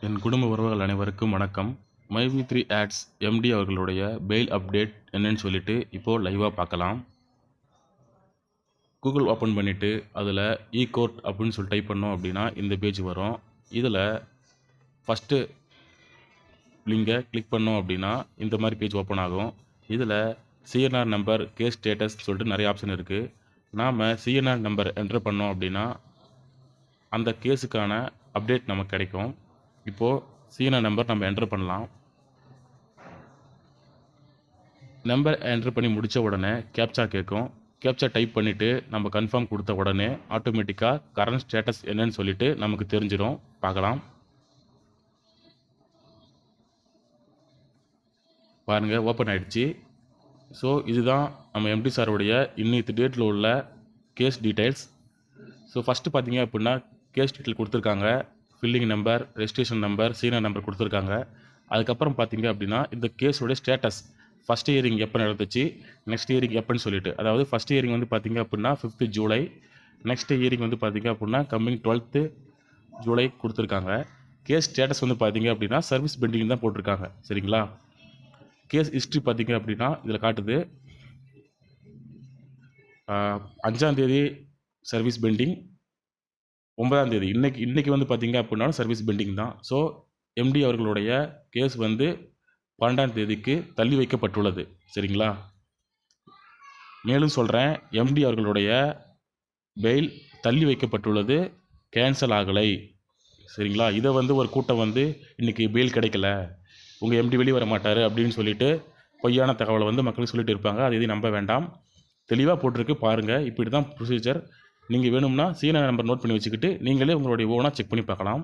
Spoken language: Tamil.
என் குடும்ப உறவுகள் அனைவருக்கும் வணக்கம். மைவி3 ஆட்ஸ் எம்டி அவர்களுடைய பெயில் அப்டேட் என்னன்னு சொல்லிட்டு இப்போது லைவாக பார்க்கலாம். கூகுள் ஓப்பன் பண்ணிவிட்டு அதில் கோர்ட் அப்படின்னு சொல்லி டைப் பண்ணோம் அப்படின்னா இந்த பேஜ் வரும். இதில் ஃபஸ்ட்டு லிங்கை கிளிக் பண்ணோம் அப்படின்னா இந்த மாதிரி பேஜ் ஓப்பன் ஆகும். இதில் சிஎன்ஆர் நம்பர், கேஸ் ஸ்டேட்டஸ் சொல்லிட்டு நிறைய ஆப்ஷன் இருக்குது. நாம் சிஎன்ஆர் நம்பர் என்ட்ரு பண்ணோம் அப்படின்னா அந்த கேஸுக்கான அப்டேட் நமக்கு கிடைக்கும். இப்போது சிஎன்ஆர் நம்பர் நம்ம என்ட்ரு பண்ணலாம். நம்பர் என்ட்ரு பண்ணி முடித்த உடனே கேப்சா கேட்கும். கேப்சா டைப் பண்ணிவிட்டு நம்ம கன்ஃபார்ம் கொடுத்த உடனே ஆட்டோமேட்டிக்காக கரண்ட் ஸ்டேட்டஸ் என்னன்னு சொல்லிட்டு நமக்கு தெரிஞ்சிடும். பார்க்கலாம். பாருங்கள், ஓப்பன் ஆகிடுச்சு. ஸோ இதுதான் நம்ம எம்டி சாருடைய இன்னைக்கு டேட்டில் உள்ள கேஸ் டீட்டெயில்ஸ். ஸோ ஃபஸ்ட்டு பார்த்தீங்க அப்படின்னா கேஸ் டீட்டெயில் கொடுத்துருக்காங்க. Filling number, registration number, senior number கொடுத்துருக்காங்க. அதுக்கப்புறம் பார்த்தீங்க அப்படின்னா இந்த கேஸோடைய ஸ்டேட்டஸ், ஃபஸ்ட் ஹியரிங் எப்போ நடந்துச்சு, நெக்ஸ்ட் ஹியரிங் எப்போன்னு சொல்லிட்டு, அதாவது ஃபஸ்ட் ஹியரிங் வந்து பார்த்தீங்க அப்படின்னா 5th ஜூலை, நெக்ஸ்ட் ஹியரிங் வந்து பார்த்தீங்க அப்படின்னா கம்மிங் 12th ஜூலை கொடுத்துருக்காங்க. கேஸ் ஸ்டேட்டஸ் வந்து பார்த்தீங்க அப்படின்னா சர்வீஸ் பெண்டிங் தான் போட்டிருக்காங்க. சரிங்களா? கேஸ் ஹிஸ்ட்ரி பார்த்தீங்க அப்படின்னா இதில் காட்டுது. 5ஆம் தேதி சர்வீஸ் பெண்டிங், 9ஆம் தேதி இன்னைக்கு வந்து பார்த்தீங்க அப்படின்னாலும் சர்வீஸ் பெண்டிங் தான். ஸோ எம்டி அவர்களுடைய கேஸ் வந்து 12ஆம் தேதிக்கு தள்ளி வைக்கப்பட்டுள்ளது. சரிங்களா? மேலும் சொல்கிறேன், எம்டி அவர்களுடைய பெயில் தள்ளி வைக்கப்பட்டுள்ளது, கேன்சல் ஆகலை. சரிங்களா? இதை வந்து ஒரு கூட்டம் வந்து இன்றைக்கி பெயில் கிடைக்கல, உங்கள் எம்டி வெளியே வர மாட்டார் அப்படின்னு சொல்லிட்டு பொய்யான தகவலை வந்து மக்களுக்கு சொல்லிட்டு இருப்பாங்க. அது எதையும் நம்ப வேண்டாம். தெளிவாக போட்டிருக்கு பாருங்கள். இப்படி தான் ப்ரொசீஜர். நீங்கள் வேணும்னா சீனியர் நம்பர் நோட் பண்ணி வச்சுக்கிட்டு நீங்களே உங்களுடைய ஓனாக செக் பண்ணி பார்க்கலாம்.